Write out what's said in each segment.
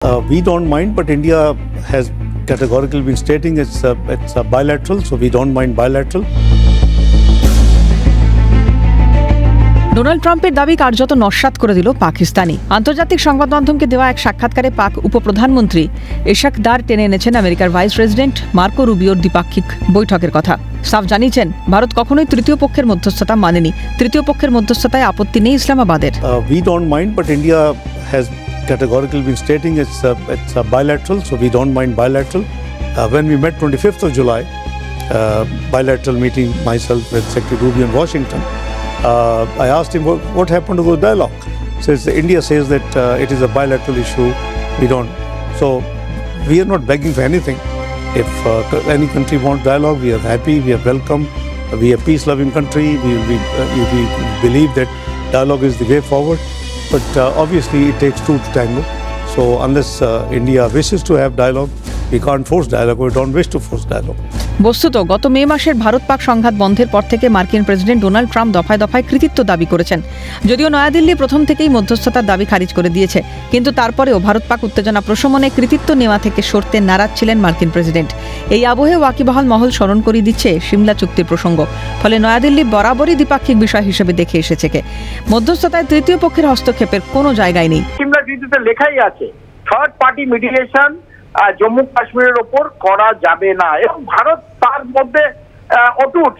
We don't mind, but India has categorically been stating it's a bilateral, so we don't mind bilateral. Donald ট্রাম্পের দাবি কার্যত নস্যাৎ করে দিল পাকিস্তানি। আন্তর্জাতিক সংবাদ মাধ্যমকে দেওয়া এক সাক্ষাৎকারে পাক উপপ্রধানমন্ত্রী এশাক দার টেনে এনেছেন আমেরিকার ভাইস প্রেসিডেন্ট মার্কো রুবিওর দ্বিপাক্ষিক বৈঠকের কথা। সাফ জানিয়েছেন ভারত কখনোই তৃতীয় পক্ষের মধ্যস্থতা মানেনি। তৃতীয় পক্ষের মধ্যস্থতায় আপত্তি নেই ইসলামাবাদের। We don't mind, but India has categorically been stating it's a bilateral, so we don't mind bilateral. When we met 25th of July, bilateral meeting myself with Secretary Rubio in Washington, I asked him what happened to the dialogue. Says India says that it is a bilateral issue. We don't. So we are not begging for anything. If any country wants dialogue, we are happy. We are welcome. We are a peace-loving country. We believe that dialogue is the way forward. But obviously, it takes two to tango. So unless India wishes to have dialogue, we can't force dialogue. We don't wish to force dialogue. বস্তুত গত মে মাসের ভারত পাক সংঘাত বন্ধের পর থেকে মার্কিন president Donald Trump দফায় দফায় কৃতিত্ব দাবি করেছেন। যদিও নয়াদিল্লি প্রথম থেকেই মধ্যস্থতার দাবি খারিজ করে দিয়েছে, কিন্তু তারপরেও ভারত পাক উত্তেজনা প্রশমনে কৃতিত্ব নেওয়া থেকে সরতে নারাজ ছিলেন মার্কিন প্রেসিডেন্ট। এই আবহে ওয়াকিবহাল মহল স্মরণ করিয়ে দিচ্ছে সিমলা চুক্তির প্রসঙ্গ। ফলে নয়াদিল্লি বরাবরই দ্বিপাক্ষিক বিষয় হিসেবে দেখে এসেছে কে মধ্যস্থতায় তৃতীয় পক্ষের হস্তক্ষেপের কোনো জায়গায় নেই। সিমলা চুক্তিতে লেখাই আছে থার্ড পার্টি মিডিয়েশন জম্মু কাশ্মীরের ওপর করা যাবে না, এবং ভারত তার মধ্যে অটুট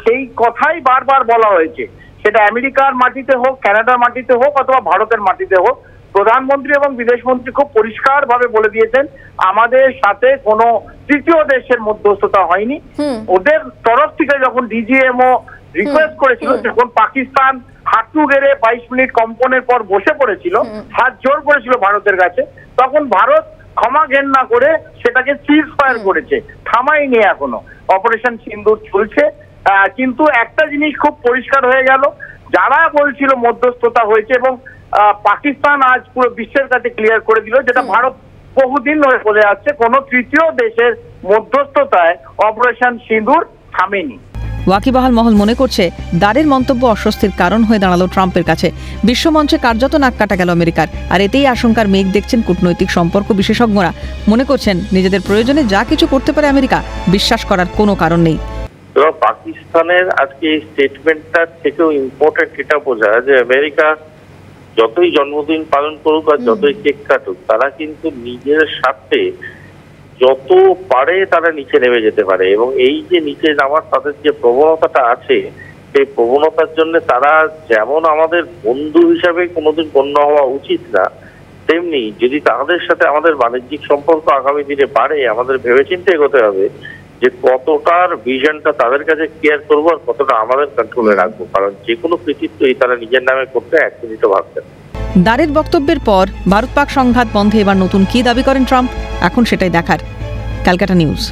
সেই কথাই বারবার বলা হয়েছে। সেটা আমেরিকার মাটিতে হোক, কানাডার মাটিতে হোক, অথবা ভারতের মাটিতে হোক। প্রধানমন্ত্রী এবং বিদেশমন্ত্রী খুব পরিষ্কার ভাবে বলে দিয়েছেন আমাদের সাথে কোনো তৃতীয় দেশের মধ্যস্থতা হয়নি। ওদের তরফ থেকে যখন ডিজিএমও রিকোয়েস্ট করেছিল, যখন পাকিস্তান হাঁটু গেড়ে 22 মিনিট কম্পনের পর বসে পড়েছিল, হাত জোর করেছিল ভারতের কাছে, তখন ভারত ক্ষমা ঘেন্না করে সেটাকে সিজ ফায়ার করেছে, থামায়নি এখনো। অপারেশন সিন্দুর চলছে। কিন্তু একটা জিনিস খুব পরিষ্কার হয়ে গেল, যারা বলছিল মধ্যস্থতা হয়েছে, এবং পাকিস্তান আজ পুরো বিশ্বের কাছে ক্লিয়ার করে দিল, যেটা ভারত বহুদিন ধরে বলে আসছে, কোনো তৃতীয় দেশের মধ্যস্থতায় অপারেশন সিন্দুর থামেনি। ওয়াকিবহাল মহল মনে করছে দারের মন্তব্য অস্বস্তির কারণ হয়ে দাঁড়ালো ট্রাম্পের কাছে। বিশ্বমঞ্চে কার্যত নাক কাটা গেল আমেরিকার। আর এতেই আশঙ্কার মেঘ দেখছেন কূটনৈতিক সম্পর্ক বিশেষজ্ঞরা। মনে করছেন নিজেদের প্রয়োজনে যা কিছু করতে পারে আমেরিকা, বিশ্বাস করার কোনো কারণ নেই। পাকিস্তানের আজকে এই স্টেটমেন্টটার থেকেও ইম্পর্টেন্ট এটা বোঝা যে আমেরিকা যতই জন্মদিন পালন করুক আর যতই কেক কাটুক, তারা কিন্তু নিজের স্বার্থে যত পারে তারা নিচে নেমে যেতে পারে, এবং এই যে নিচে নামার তাদের যে প্রবণতাটা আছে, সেই প্রবণতার জন্য তারা যেমন আমাদের বন্ধু হিসাবে কোনোদিন গণ্য হওয়া উচিত না, তেমনি যদি তাদের সাথে আমাদের বাণিজ্যিক সম্পর্ক আগামী দিনে বাড়ে, আমাদের ভেবেচিন্তে এগোতে হবে যে কতটার ভিশনটা তাদের কাছে কেয়ার করবো আর কতটা আমাদের কন্ট্রোলে রাখবো। কারণ যে কোনো কৃতিত্বই তারা নিজের নামে করতে এক মিনিটও ভাবতেন। দারের বক্তব্যের পর ভারত পাক সংঘাত বন্ধে এবার নতুন কি দাবি করেন ট্রাম্প, এখন সেটাই দেখার। ক্যালকাটা নিউজ।